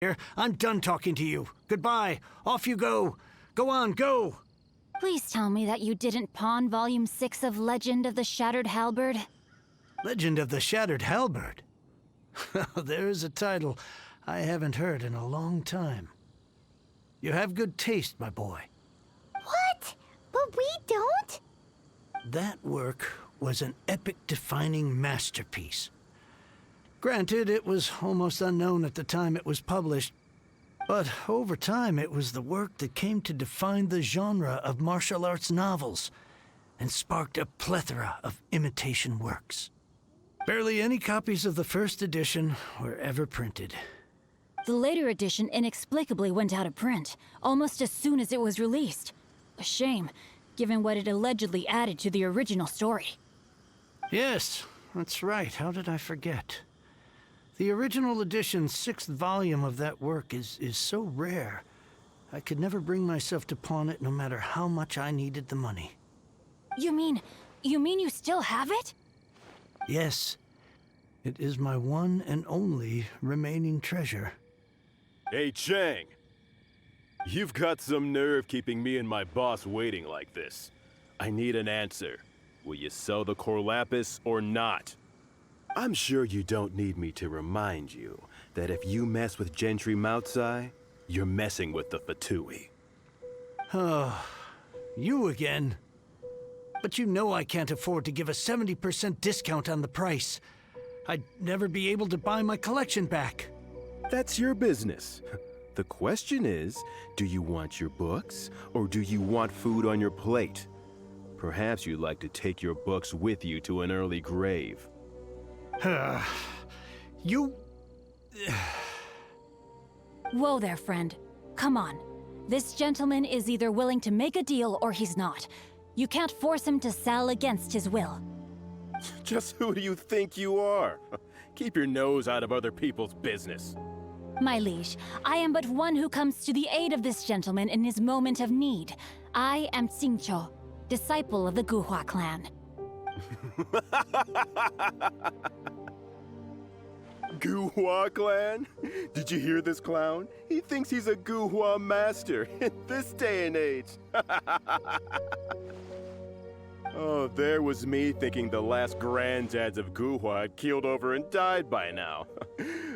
here. I'm done talking to you. Goodbye. Off you go. Go on, go! Please tell me that you didn't pawn Volume 6 of Legend of the Shattered Halberd. Legend of the Shattered Halberd? There's a title I haven't heard in a long time. You have good taste, my boy. What? But we don't? That work was an epic-defining masterpiece. Granted, it was almost unknown at the time it was published, but over time it was the work that came to define the genre of martial arts novels and sparked a plethora of imitation works. Barely any copies of the first edition were ever printed. The later edition inexplicably went out of print, almost as soon as it was released. A shame, given what it allegedly added to the original story. Yes, that's right. How did I forget? The original edition's 6th volume of that work is so rare, I could never bring myself to pawn it no matter how much I needed the money. You mean you still have it? Yes. It is my one and only remaining treasure. Hey, Chang. You've got some nerve keeping me and my boss waiting like this. I need an answer. Will you sell the core lapis or not? I'm sure you don't need me to remind you that if you mess with Gentry Moutsai, you're messing with the Fatui. Oh, you again? But you know I can't afford to give a 70% discount on the price. I'd never be able to buy my collection back. That's your business. The question is, do you want your books, or do you want food on your plate? Perhaps you'd like to take your books with you to an early grave. You... Whoa there, friend. Come on. This gentleman is either willing to make a deal or he's not. You can't force him to sell against his will. Just who do you think you are? Keep your nose out of other people's business. My liege, I am but one who comes to the aid of this gentleman in his moment of need. I am Xingqiu, disciple of the Guhua clan. Guhua clan? Did you hear this clown? He thinks he's a Guhua master in this day and age. Oh, there was me thinking the last granddads of Guhua had keeled over and died by now.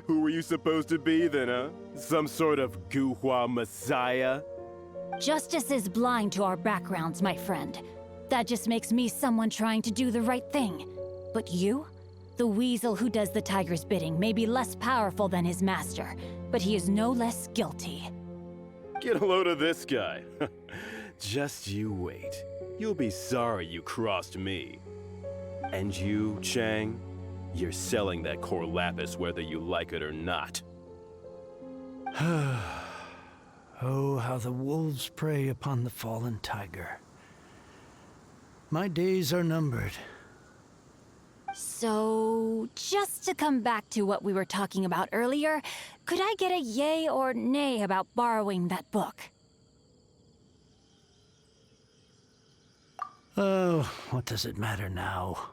Who were you supposed to be then, huh? Some sort of Guhua messiah? Justice is blind to our backgrounds, my friend. That just makes me someone trying to do the right thing. But you? The weasel who does the tiger's bidding may be less powerful than his master, but he is no less guilty. Get a load of this guy. Just you wait. You'll be sorry you crossed me. And you, Chang, you're selling that core lapis whether you like it or not. Oh, how the wolves prey upon the fallen tiger. My days are numbered. So, just to come back to what we were talking about earlier, could I get a yay or nay about borrowing that book? Oh, what does it matter now?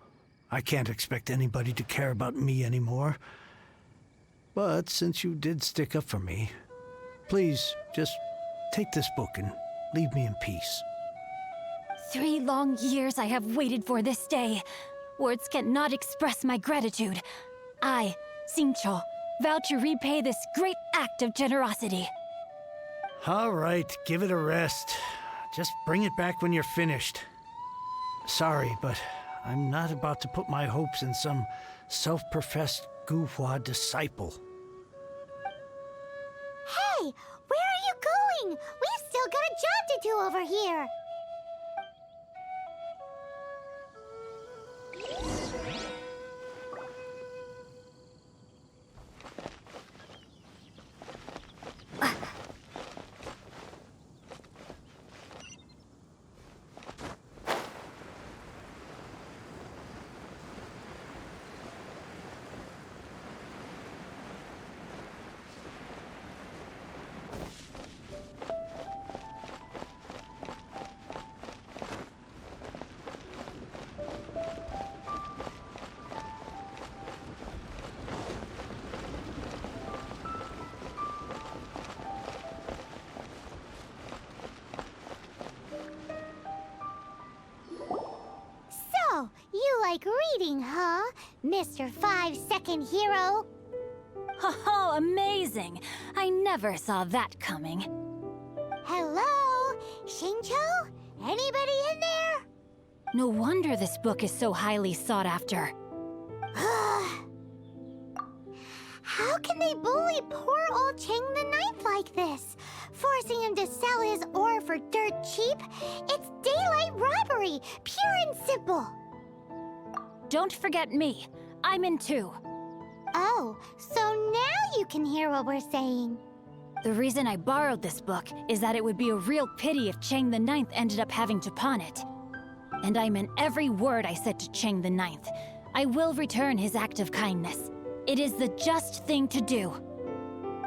I can't expect anybody to care about me anymore. But since you did stick up for me, please, just take this book and leave me in peace. 3 long years I have waited for this day. Words cannot express my gratitude. I, Xingqiu, vow to repay this great act of generosity. All right, give it a rest. Just bring it back when you're finished. Sorry, but I'm not about to put my hopes in some self-professed Guhua disciple. Hey, where are you going? We've still got a job to do over here. exciting, huh, Mr. 5-second hero? Oh, amazing! I never saw that coming. Hello? Shincho? Anybody in there? No wonder this book is so highly sought after. How can they bully poor old Chang the Ninth like this? Forcing him to sell his ore for dirt cheap? It's daylight robbery, pure and simple. Don't forget me. I'm in too. Oh, so now you can hear what we're saying. The reason I borrowed this book is that it would be a real pity if Chang the Ninth ended up having to pawn it. And I meant every word I said to Chang the Ninth. I will return his act of kindness. It is the just thing to do.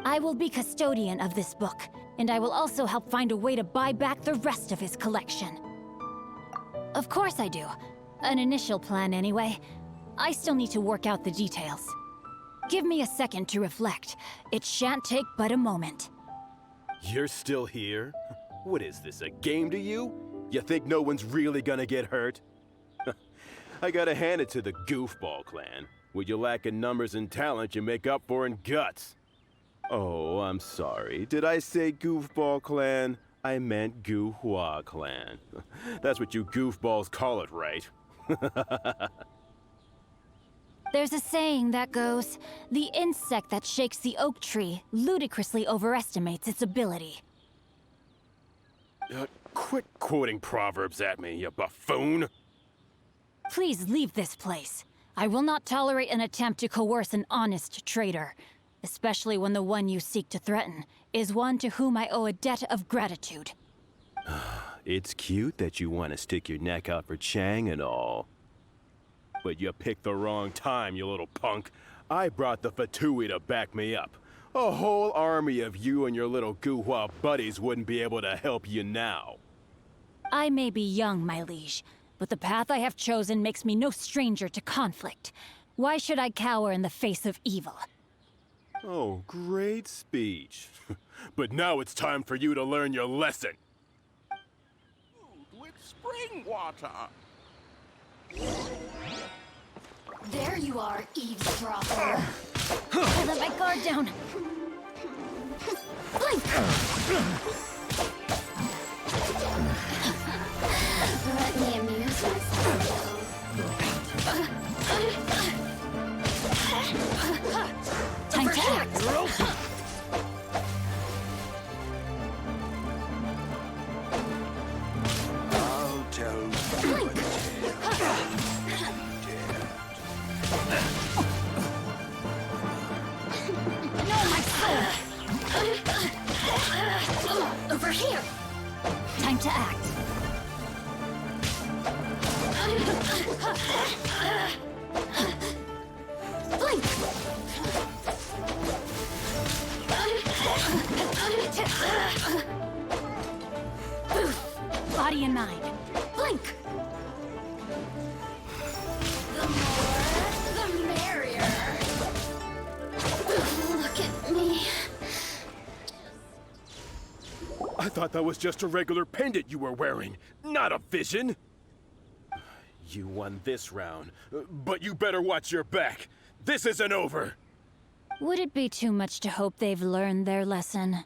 I will be custodian of this book, and I will also help find a way to buy back the rest of his collection. Of course I do. An initial plan anyway. I still need to work out the details. Give me a second to reflect. It shan't take but a moment. You're still here? What is this, a game to you? You think no one's really gonna get hurt? I gotta hand it to the Goofball clan. What you lack in numbers and talent, you make up for in guts. Oh, I'm sorry. Did I say Goofball clan? I meant Guhua clan. That's what you goofballs call it, right? There's a saying that goes, the insect that shakes the oak tree ludicrously overestimates its ability. Quit quoting proverbs at me, you buffoon! Please leave this place. I will not tolerate an attempt to coerce an honest trader, especially when the one you seek to threaten is one to whom I owe a debt of gratitude. It's cute that you want to stick your neck out for Chang and all. But you picked the wrong time, you little punk. I brought the Fatui to back me up. A whole army of you and your little Guhua buddies wouldn't be able to help you now. I may be young, my liege, but the path I have chosen makes me no stranger to conflict. Why should I cower in the face of evil? Oh, great speech. But now it's time for you to learn your lesson. With spring water. There you are, eavesdropper. I let my guard down. Blink! Let me amuse myself. Time to act. I'll tell Blink! No, my soul! Over here! Time to act. Blink! Body and mind. Blink! The more, the merrier. Look at me. I thought that was just a regular pendant you were wearing, not a vision. You won this round, but you better watch your back. This isn't over. Would it be too much to hope they've learned their lesson?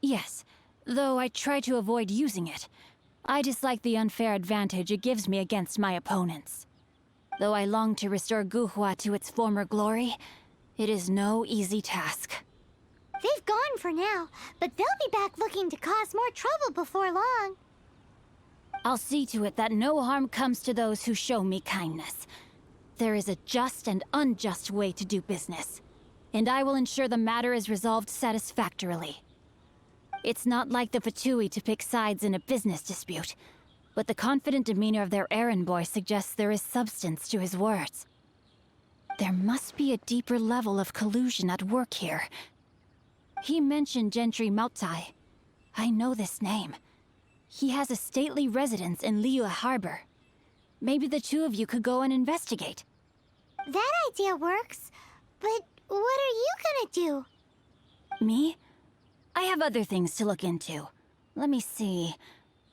Yes, though I try to avoid using it. I dislike the unfair advantage it gives me against my opponents. Though I long to restore Guhua to its former glory, it is no easy task. They've gone for now, but they'll be back looking to cause more trouble before long. I'll see to it that no harm comes to those who show me kindness. There is a just and unjust way to do business, and I will ensure the matter is resolved satisfactorily. It's not like the Fatui to pick sides in a business dispute, but the confident demeanor of their errand boy suggests there is substance to his words. There must be a deeper level of collusion at work here. He mentioned Gentry Mautai. I know this name. He has a stately residence in Liyue Harbor. Maybe the two of you could go and investigate. That idea works, but what are you gonna do? Me? I have other things to look into. Let me see.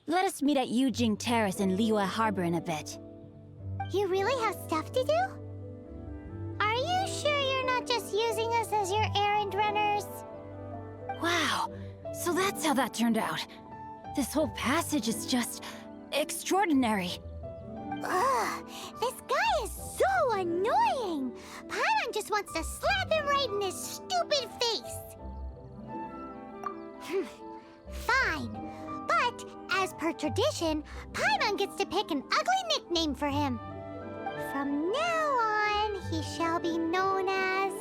Let us meet at Yujing Terrace in Liyue Harbor in a bit. You really have stuff to do? Are you sure you're not just using us as your errand runners? Wow, so that's how that turned out. This whole passage is just extraordinary. Ugh, this guy is so annoying! Paimon just wants to slap him right in his stupid face! Fine, but as per tradition, Paimon gets to pick an ugly nickname for him. From now on, he shall be known as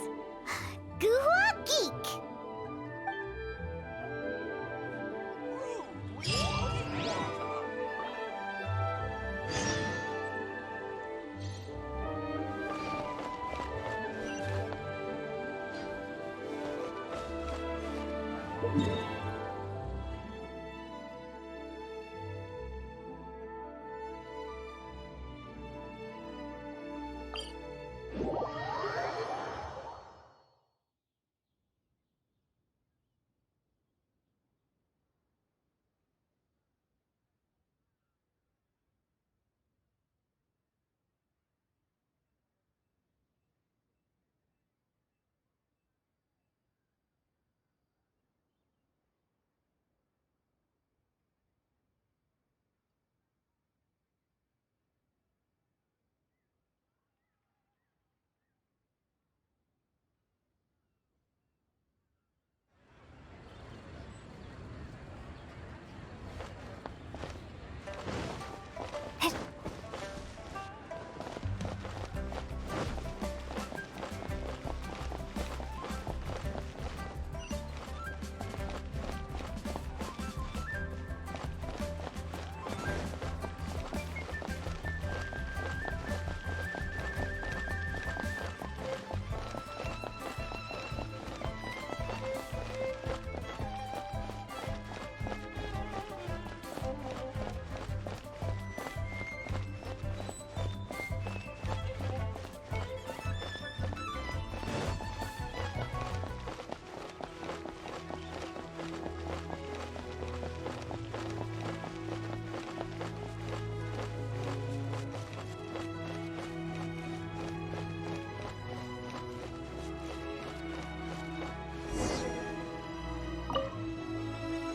Guhua Geek.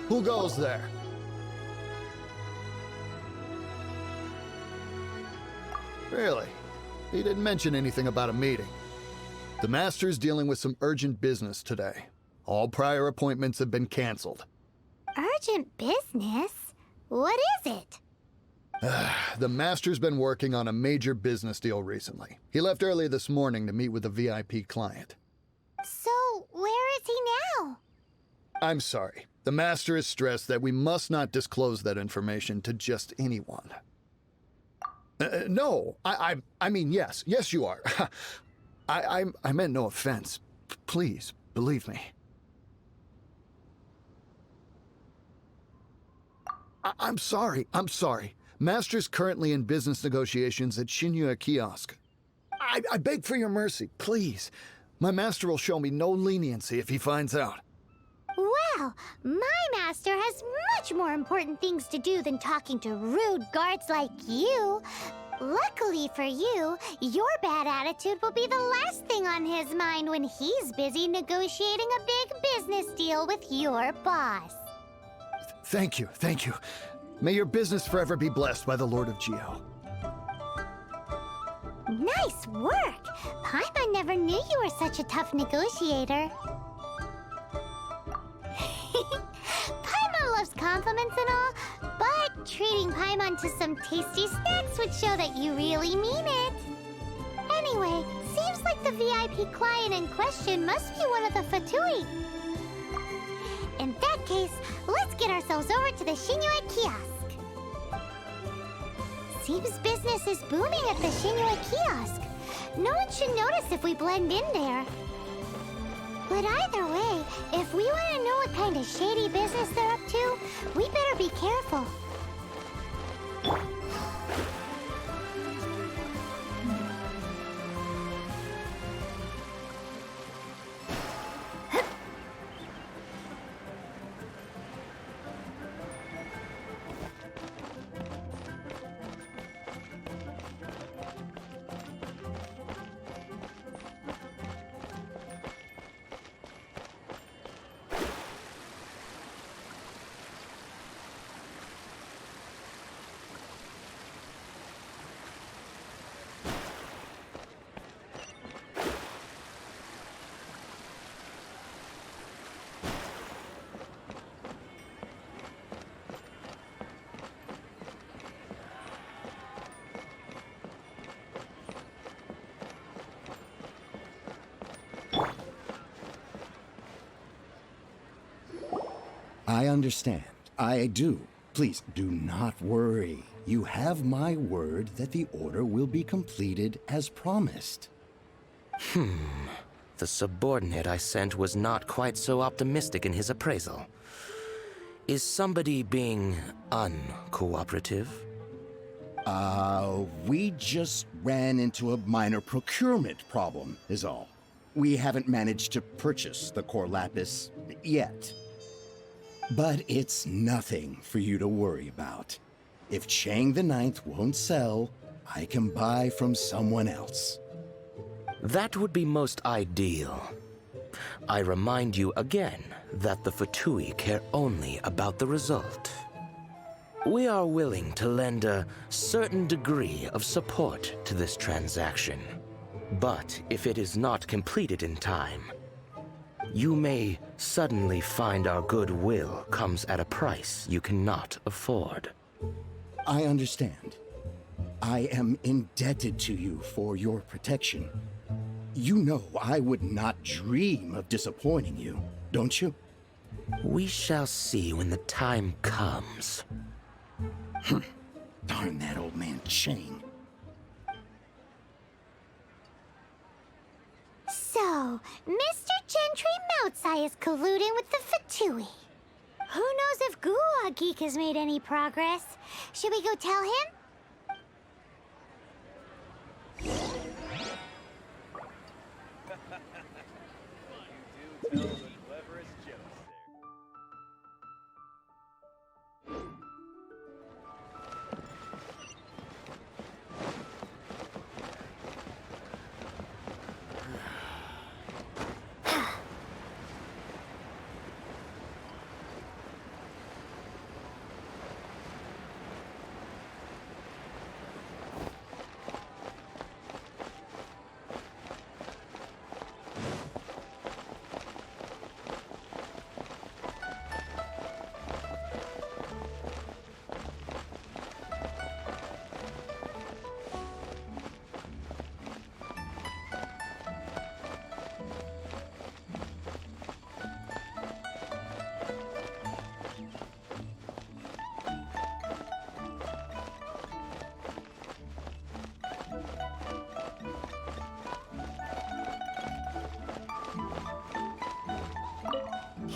Who goes there? Really? He didn't mention anything about a meeting. The Master's dealing with some urgent business today. All prior appointments have been canceled. Urgent business? What is it? The Master's been working on a major business deal recently. He left early this morning to meet with a VIP client. So, where is he now? I'm sorry. The Master has stressed that we must not disclose that information to just anyone. No, I mean, yes. Yes, you are. I meant no offense. Please, believe me. I'm sorry. Master's currently in business negotiations at Shinya Kiosk. I beg for your mercy, please. My master will show me no leniency if he finds out. Well, my master has much more important things to do than talking to rude guards like you. Luckily for you, your bad attitude will be the last thing on his mind when he's busy negotiating a big business deal with your boss. Thank you. May your business forever be blessed by the Lord of Geo. Nice work! Paimon never knew you were such a tough negotiator. Paimon loves compliments and all, but treating Paimon to some tasty snacks would show that you really mean it. Anyway, seems like the VIP client in question must be one of the Fatui. In that case, let's get ourselves over to the Shinya Kiosk. Seems business is booming at the Shinya Kiosk. No one should notice if we blend in there. But either way, if we want to know what kind of shady business they're up to, we better be careful. I understand. I do. Please, do not worry. You have my word that the order will be completed as promised. The subordinate I sent was not quite so optimistic in his appraisal. Is somebody being uncooperative? We just ran into a minor procurement problem, is all. We haven't managed to purchase the core lapis yet. But it's nothing for you to worry about. If Chang the Ninth won't sell, I can buy from someone else. That would be most ideal. I remind you again that the Fatui care only about the result. We are willing to lend a certain degree of support to this transaction. But if it is not completed in time, you may suddenly find our goodwill comes at a price you cannot afford. I understand. I am indebted to you for your protection. You know I would not dream of disappointing you, don't you? We shall see when the time comes. Darn that old man Chang. So, Mr. Gentry Moutsai is colluding with the Fatui. Who knows if Gua Geek has made any progress? Should we go tell him?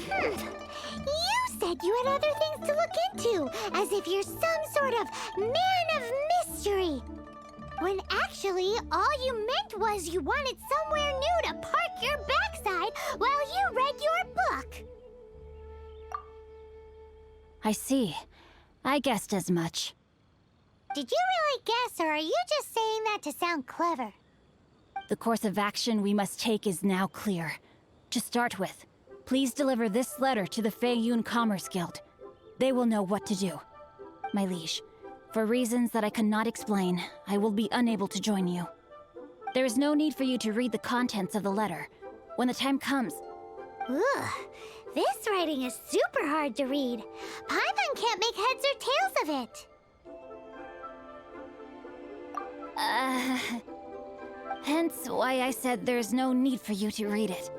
You said you had other things to look into, as if you're some sort of man of mystery. When actually, all you meant was you wanted somewhere new to park your backside while you read your book. I see. I guessed as much. Did you really guess, or are you just saying that to sound clever? The course of action we must take is now clear. To start with, please deliver this letter to the Feiyun Commerce Guild. They will know what to do. My liege, for reasons that I cannot explain, I will be unable to join you. There is no need for you to read the contents of the letter. When the time comes... Ugh, this writing is super hard to read. Paimon can't make heads or tails of it. Hence why I said there's no need for you to read it.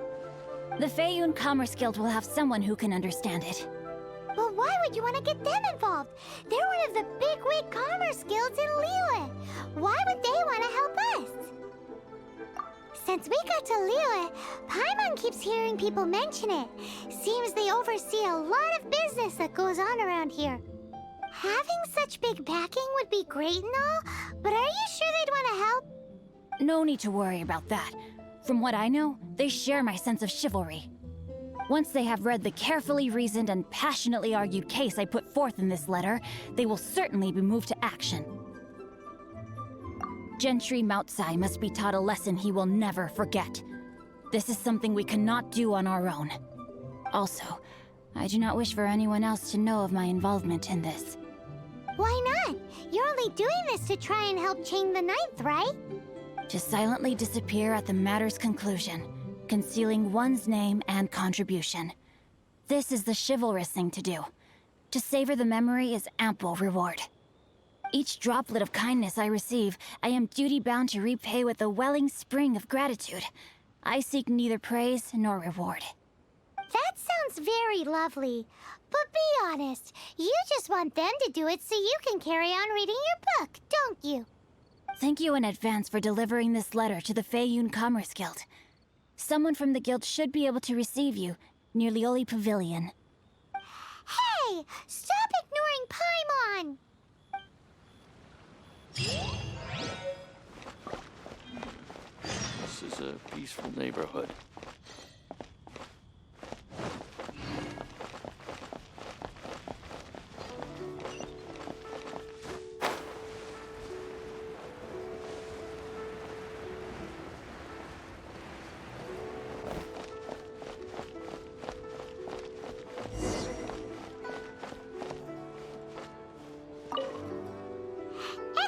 The Feiyun Commerce Guild will have someone who can understand it. But why would you want to get them involved? They're one of the bigwig commerce guilds in Liyue. Why would they want to help us? Since we got to Liyue, Paimon keeps hearing people mention it. Seems they oversee a lot of business that goes on around here. Having such big backing would be great and all, but are you sure they'd want to help? No need to worry about that. From what I know, they share my sense of chivalry. Once they have read the carefully reasoned and passionately argued case I put forth in this letter, they will certainly be moved to action. Gentry Moutsai must be taught a lesson he will never forget. This is something we cannot do on our own. Also, I do not wish for anyone else to know of my involvement in this. Why not? You're only doing this to try and help Chang the Ninth, right? To silently disappear at the matter's conclusion, concealing one's name and contribution. This is the chivalrous thing to do. To savor the memory is ample reward. Each droplet of kindness I receive, I am duty-bound to repay with a welling spring of gratitude. I seek neither praise nor reward. That sounds very lovely. But be honest, you just want them to do it so you can carry on reading your book, don't you? Thank you in advance for delivering this letter to the Feiyun Commerce Guild. Someone from the guild should be able to receive you near Lioli Pavilion. Hey! Stop ignoring Paimon! This is a peaceful neighborhood.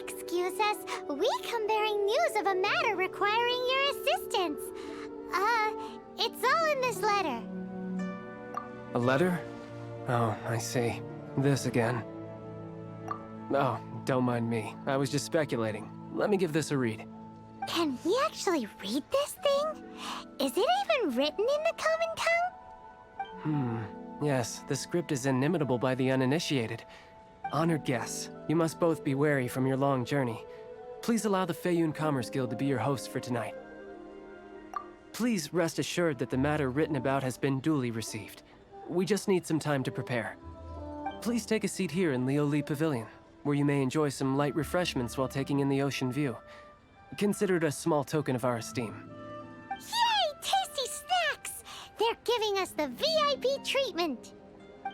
Excuse us, we come bearing news of a matter requiring your assistance. It's all in this letter. A letter? Oh, I see. This again. Oh, don't mind me. I was just speculating. Let me give this a read. Can we actually read this thing? Is it even written in the common tongue? Yes, the script is inimitable by the uninitiated. Honored guests, you must both be wary from your long journey. Please allow the Feiyun Commerce Guild to be your host for tonight. Please rest assured that the matter written about has been duly received. We just need some time to prepare. Please take a seat here in Lioli Pavilion, where you may enjoy some light refreshments while taking in the ocean view. Consider it a small token of our esteem. Yay! Tasty snacks! They're giving us the VIP treatment.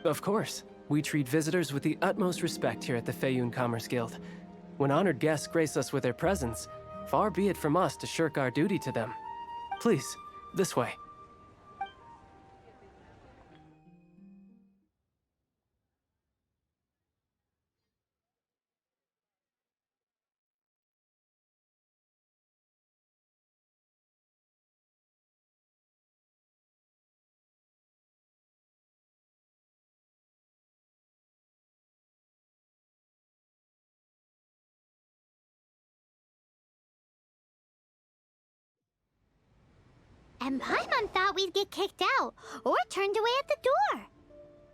Of course. We treat visitors with the utmost respect here at the Feiyun Commerce Guild. When honored guests grace us with their presence, far be it from us to shirk our duty to them. Please, this way. And Paimon thought we'd get kicked out, or turned away at the door.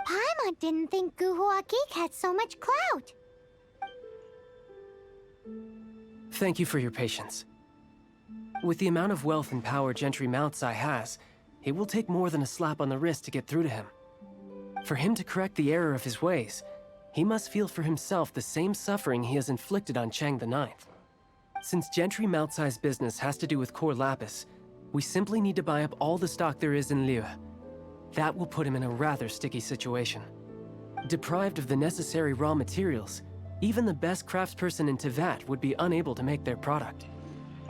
Paimon didn't think Guhua Geek had so much clout. Thank you for your patience. With the amount of wealth and power Gentry Moutsai has, it will take more than a slap on the wrist to get through to him. For him to correct the error of his ways, he must feel for himself the same suffering he has inflicted on Chang the Ninth. Since Gentry Moutsai's business has to do with core lapis, we simply need to buy up all the stock there is in Liu. That will put him in a rather sticky situation. Deprived of the necessary raw materials, even the best craftsperson in Tevat would be unable to make their product.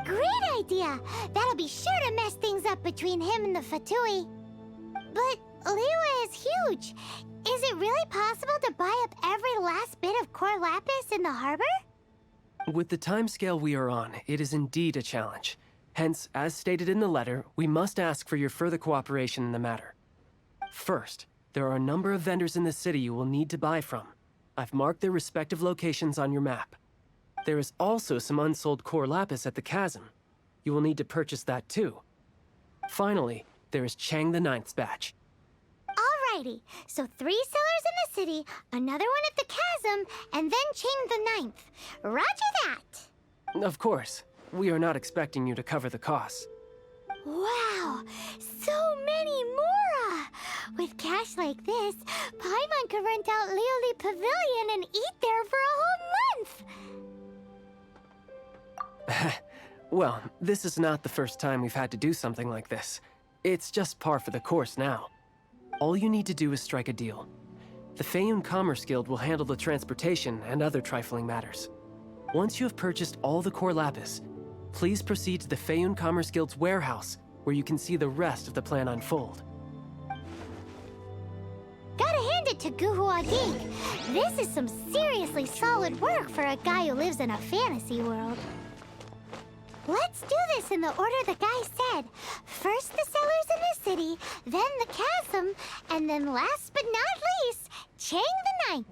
Great idea! That'll be sure to mess things up between him and the Fatui. But Liyue is huge. Is it really possible to buy up every last bit of core lapis in the harbor? With the timescale we are on, it is indeed a challenge. Hence, as stated in the letter, we must ask for your further cooperation in the matter. First, there are a number of vendors in the city you will need to buy from. I've marked their respective locations on your map. There is also some unsold core lapis at the chasm. You will need to purchase that too. Finally, there is Chang the Ninth's batch. Alrighty, so 3 sellers in the city, another one at the chasm, and then Chang the Ninth. Roger that! Of course, we are not expecting you to cover the costs. Wow, so many Mora! With cash like this, Paimon could rent out Lioli Pavilion and eat there for a whole month! Well, this is not the first time we've had to do something like this. It's just par for the course now. All you need to do is strike a deal. The Feiyun Commerce Guild will handle the transportation and other trifling matters. Once you have purchased all the core lapis, please proceed to the Feiyun Commerce Guild's warehouse, where you can see the rest of the plan unfold. Gotta hand it to Guhua Geek. This is some seriously solid work for a guy who lives in a fantasy world. Let's do this in the order the guy said. First the sellers in the city, then the chasm, and then last but not least, Chang the Ninth.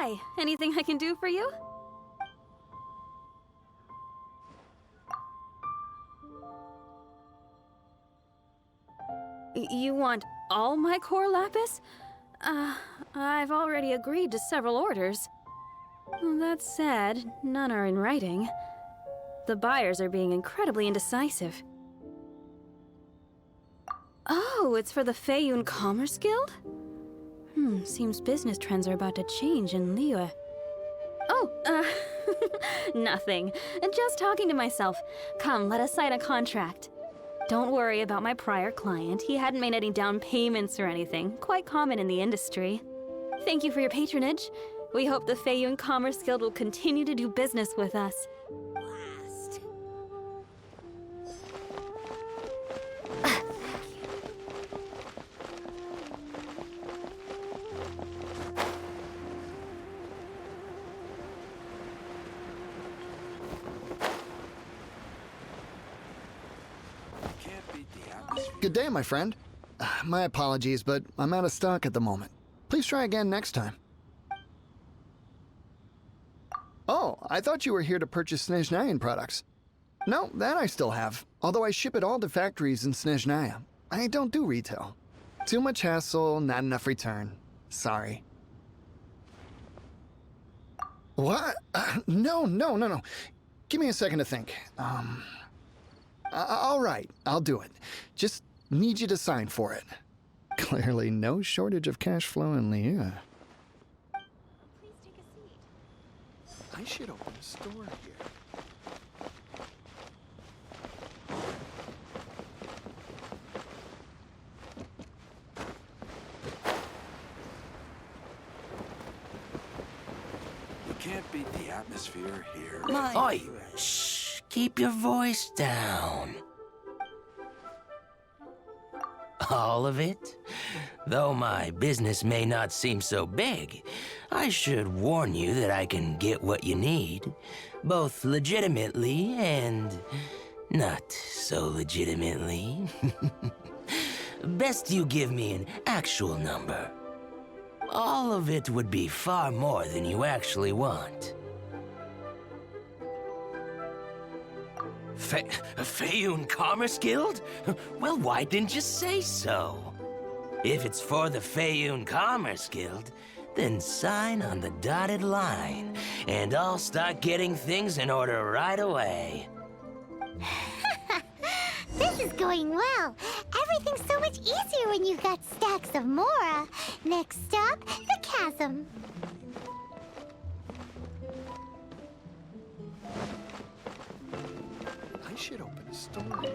Hi, anything I can do for you? You want all my core lapis? I've already agreed to several orders. Well, that said, none are in writing. The buyers are being incredibly indecisive. Oh, it's for the Feiyun Commerce Guild? Seems business trends are about to change in Liyue. Oh, nothing. Just talking to myself. Come, let us sign a contract. Don't worry about my prior client. He hadn't made any down payments or anything. Quite common in the industry. Thank you for your patronage. We hope the Feiyun Commerce Guild will continue to do business with us. Last. Good day, my friend. My apologies, but I'm out of stock at the moment. Please try again next time. Oh, I thought you were here to purchase Snezhnayan products. No, that I still have, although I ship it all to factories in Snezhnaya. I don't do retail. Too much hassle, not enough return. Sorry. What? No. Give me a second to think. All right, I'll do it. Just need you to sign for it. Clearly no shortage of cash flow in Liyue. Please take a seat. I should open a store here. You can't beat the atmosphere here. Oi! Shh! Keep your voice down. All of it? Though my business may not seem so big, I should warn you that I can get what you need, both legitimately and not so legitimately. Best you give me an actual number. All of it would be far more than you actually want. Feiyun Commerce Guild? Well, why didn't you say so? If it's for the Feiyun Commerce Guild, then sign on the dotted line, and I'll start getting things in order right away. This is going well. Everything's so much easier when you've got stacks of Mora. Next stop, the chasm. I should open a store here.